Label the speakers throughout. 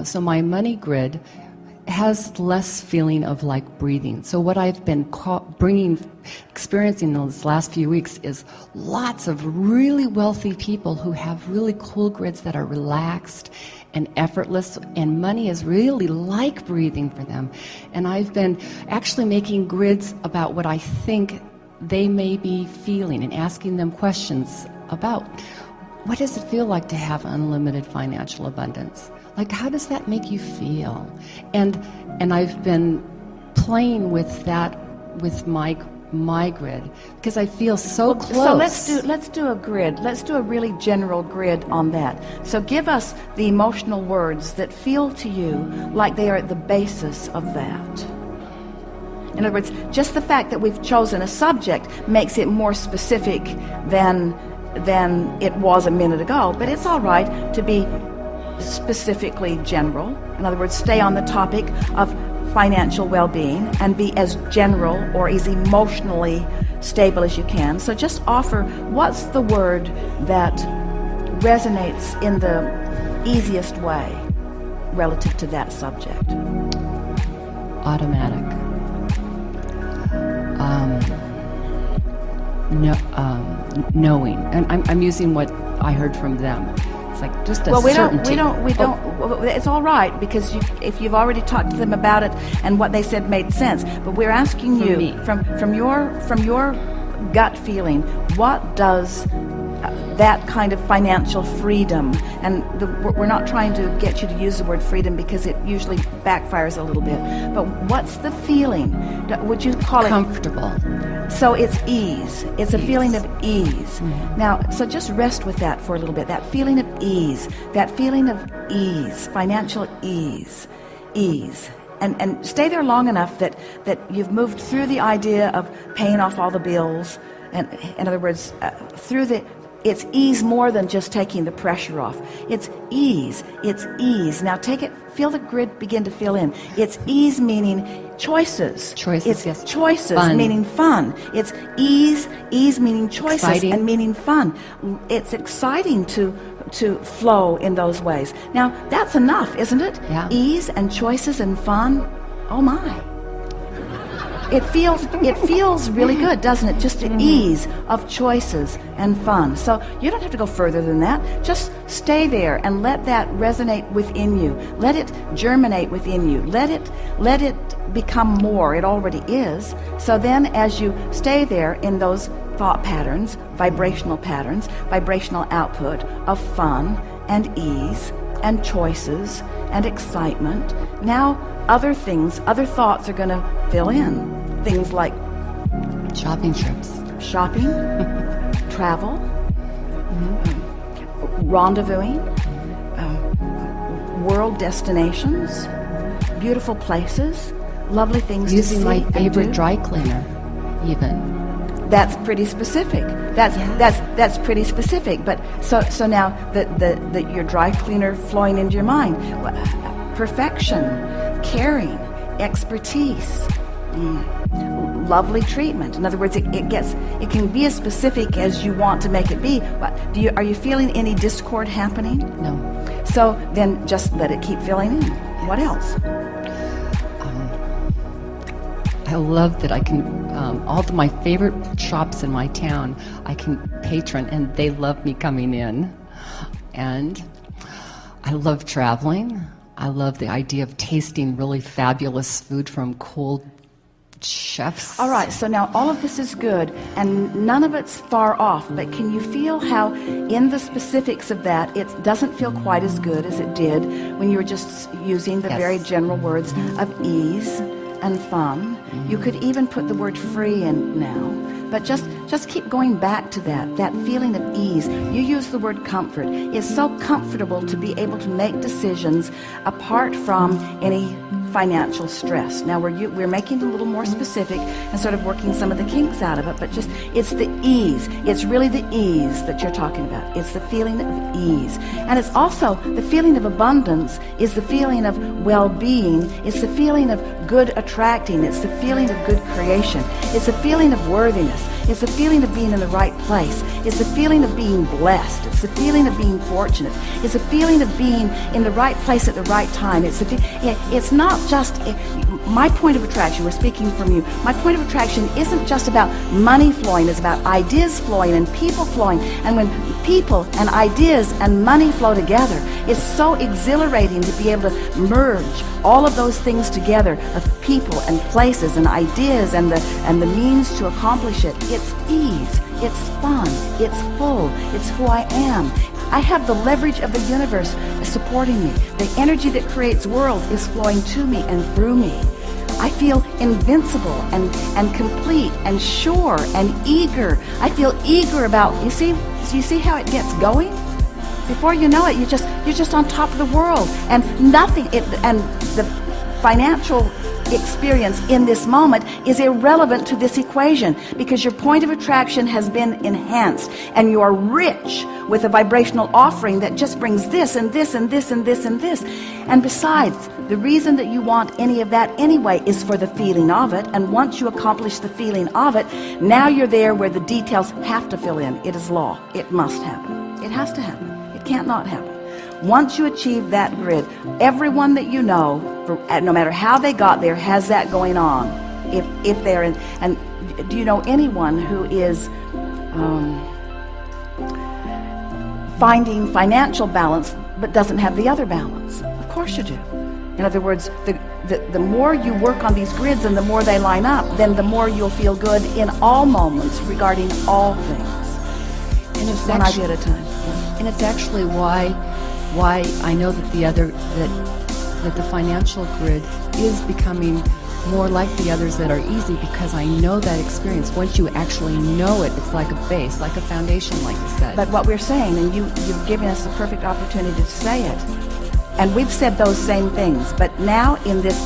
Speaker 1: so my money grid has less feeling of like breathing. So what I've been experiencing in those last few weeks is lots of really wealthy people who have really cool grids that are relaxed and effortless, and money is really like breathing for them. And I've been actually making grids about what I think they may be feeling and asking them questions about. What does it feel like to have unlimited financial abundance? Like, how does that make you feel? And I've been playing with that with my grid because I feel so close.
Speaker 2: So let's do a grid. Let's do a really general grid on that. So give us the emotional words that feel to you like they are at the basis of that. In other words, just the fact that we've chosen a subject makes it more specific than it was a minute ago, but it's all right to be specifically general. In other words, stay on the topic of financial well-being and be as general or as emotionally stable as you can. So just offer what's the word that resonates in the easiest way relative to that subject.
Speaker 1: Automatic. Knowing, and I'm using what I heard from them. It's like just a certainty.
Speaker 2: We don't. It's all right because if you've already talked to them about it and what they said made sense. But we're asking you from your gut feeling, what does that kind of financial freedom, and we're not trying to get you to use the word freedom because it usually backfires a little bit, but what's the feeling? Would you call
Speaker 1: comfortable?
Speaker 2: So it's ease. It's a feeling of ease.
Speaker 1: Mm-hmm.
Speaker 2: Now, so just rest with that for a little bit. That feeling of ease, financial ease. And stay there long enough that you've moved through the idea of paying off all the bills. And in other words, it's ease more than just taking the pressure off. It's ease. Now feel the grid begin to fill in. It's ease meaning choices. It's
Speaker 1: yes.
Speaker 2: Choices
Speaker 1: fun.
Speaker 2: Meaning fun. It's ease meaning choices
Speaker 1: exciting.
Speaker 2: And meaning fun. It's exciting to flow in those ways. Now that's enough, isn't it?
Speaker 1: Yeah.
Speaker 2: Ease and choices and fun. Oh my. It feels really good, doesn't it? Just the ease of choices and fun. So you don't have to go further than that. Just stay there and let that resonate within you. Let it germinate within you. Let it become more. It already is. So then as you stay there in those thought patterns, vibrational output of fun and ease and choices and excitement, now other thoughts are going to fill in. Things like
Speaker 1: shopping trips,
Speaker 2: travel, rendezvousing, world destinations, beautiful places, lovely things to see.
Speaker 1: Using my favorite dry cleaner, even.
Speaker 2: That's pretty specific. That's pretty specific. But so now the your dry cleaner flowing into your mind, perfection, caring, expertise. Lovely treatment. In other words, it can be as specific as you want to make it be. But are you feeling any discord happening?
Speaker 1: No.
Speaker 2: So then just let it keep filling in. Yes. What else?
Speaker 1: I love that I can, all of my favorite shops in my town, I can patron, and they love me coming in. And I love traveling. I love the idea of tasting really fabulous food from cool chefs.
Speaker 2: All right, so now all of this is good, and none of it's far off, but can you feel how in the specifics of that, it doesn't feel quite as good as it did when you were just using the very general words of ease and fun? You could even put the word free in now, but just keep going back to that feeling of ease. You use the word comfort. It's so comfortable to be able to make decisions apart from any financial stress. Now we're making it a little more specific and sort of working some of the kinks out of it, but just it's the ease. It's really the ease that you're talking about. It's the feeling of ease. And it's also the feeling of abundance is the feeling of well-being. It's the feeling of good attracting. It's the feeling of good creation. It's the feeling of worthiness. It's the feeling of being in the right place. It's the feeling of being blessed. It's the feeling of being fortunate. It's the feeling of being in the right place at the right time. It's not just my point of attraction. We're speaking from you. My point of attraction isn't just about money flowing. It's about ideas flowing and people flowing. And when people and ideas and money flow together, it's so exhilarating to be able to merge all of those things together, of people and places and ideas and the means to accomplish it. It's ease, it's fun, it's full, it's who I am. I have the leverage of the universe supporting me. The energy that creates worlds is flowing to me and through me. I feel invincible and complete and sure and eager. I feel eager about, you see how it gets going? Before you know it, you're just on top of the world, and and the financial experience in this moment is irrelevant to this equation, because your point of attraction has been enhanced and you are rich with a vibrational offering that just brings this and this and this and this and this. And besides, the reason that you want any of that anyway is for the feeling of it. And once you accomplish the feeling of it, now you're there where the details have to fill in. It is law. It must happen. It has to happen. It can't not happen. Once you achieve that grid, everyone that you know, no matter how they got there, has that going on. If they're in, and do you know anyone who is finding financial balance but doesn't have the other balance? Of course you do. In other words, the more you work on these grids and the more they line up, then the more you'll feel good in all moments regarding all things.
Speaker 1: And it's
Speaker 2: one idea at a time.
Speaker 1: And it's actually why I know that the financial grid is becoming more like the others that are easy, because I know that experience. Once you actually know it, it's like a base, like a foundation, like you said.
Speaker 2: But what we're saying, and you've given us the perfect opportunity to say it, and we've said those same things, but now in this,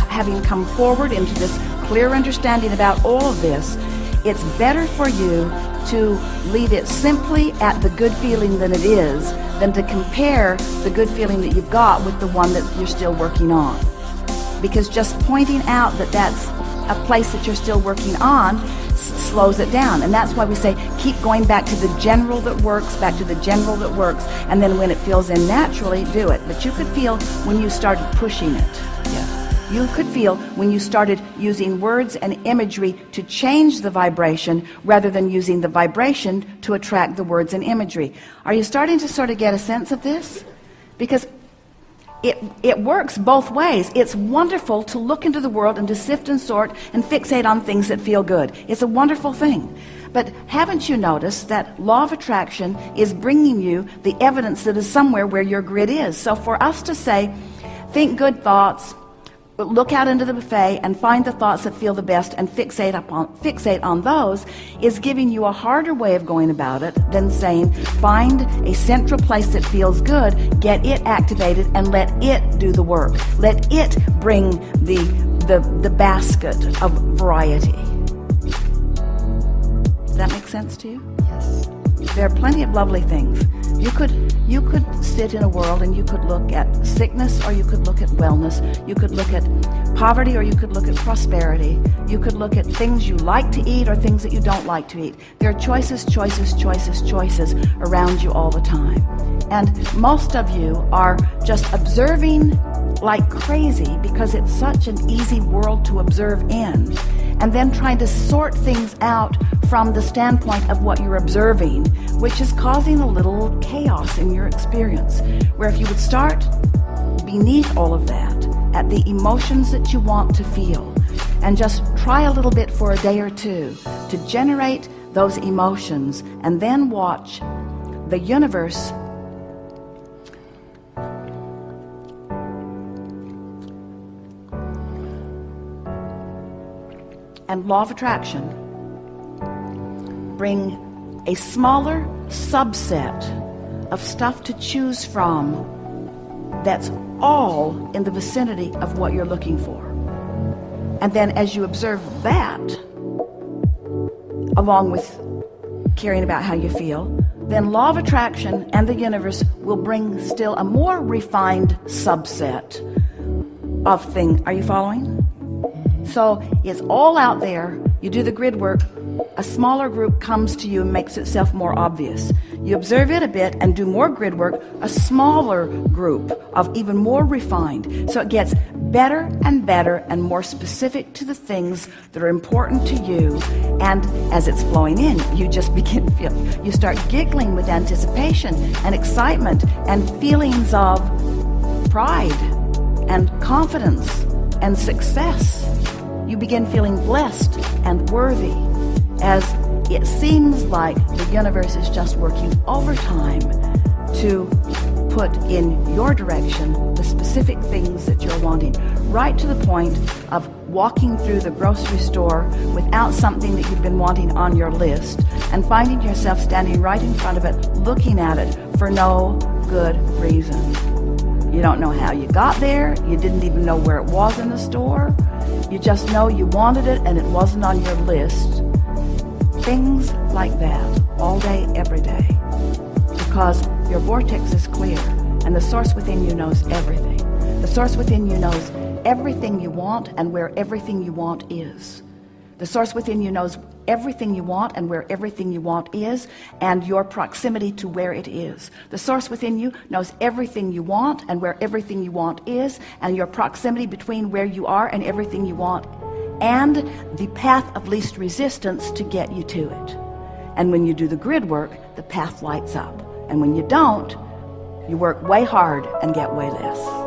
Speaker 2: having come forward into this clear understanding about all of this, it's better for you to leave it simply at the good feeling that it is than to compare the good feeling that you've got with the one that you're still working on. Because just pointing out that that's a place that you're still working on slows it down. And that's why we say keep going back to the general that works, back to the general that works, and then when it feels in naturally, do it. But you could feel when you started pushing it.
Speaker 1: Yes.
Speaker 2: You could feel when you started using words and imagery to change the vibration rather than using the vibration to attract the words and imagery. Are you starting to sort of get a sense of this? Because it works both ways. It's wonderful to look into the world and to sift and sort and fixate on things that feel good. It's a wonderful thing. But haven't you noticed that law of attraction is bringing you the evidence that is somewhere where your grid is? So for us to say, think good thoughts, look out into the buffet and find the thoughts that feel the best and fixate on those, is giving you a harder way of going about it than saying find a central place that feels good, get it activated, and let it do the work. Let it bring the basket of variety. Does that make sense to you?
Speaker 1: Yes.
Speaker 2: There are plenty of lovely things. You could sit in a world and you could look at sickness, or you could look at wellness. You could look at poverty, or you could look at prosperity. You could look at things you like to eat or things that you don't like to eat. There are choices around you all the time. And most of you are just observing like crazy because it's such an easy world to observe in, and then trying to sort things out from the standpoint of what you're observing, which is causing a little chaos in your experience. Where if you would start beneath all of that at the emotions that you want to feel, and just try a little bit for a day or two to generate those emotions, and then watch the universe and law of attraction bring a smaller subset of stuff to choose from that's all in the vicinity of what you're looking for. And then as you observe that, along with caring about how you feel, then law of attraction and the universe will bring still a more refined subset of things. Are you following? So it's all out there. You do the grid work. a smaller group comes to you and makes itself more obvious. You observe it a bit and do more grid work, a smaller group of even more refined. So it gets better and more specific to the things that are important to you. And as it's flowing in, you just begin to feel, you start giggling with anticipation and excitement and feelings of pride and confidence and success. You begin feeling blessed and worthy, as it seems like the universe is just working overtime to put in your direction the specific things that you're wanting, right to the point of walking through the grocery store without something that you've been wanting on your list and finding yourself standing right in front of it, looking at it for no good reason. You don't know how you got there. You didn't even know where it was in the store. You just know you wanted it and it wasn't on your list. Things like that, all day, every day. Because your vortex is clear and the source within you knows everything. The source within you knows everything you want and where everything you want is. The source within you knows everything you want and where everything you want is, and your proximity to where it is. The source within you knows everything you want and where everything you want is, and your proximity between where you are and everything you want, and the path of least resistance to get you to it. And when you do the grid work, the path lights up. And when you don't, you work way hard and get way less.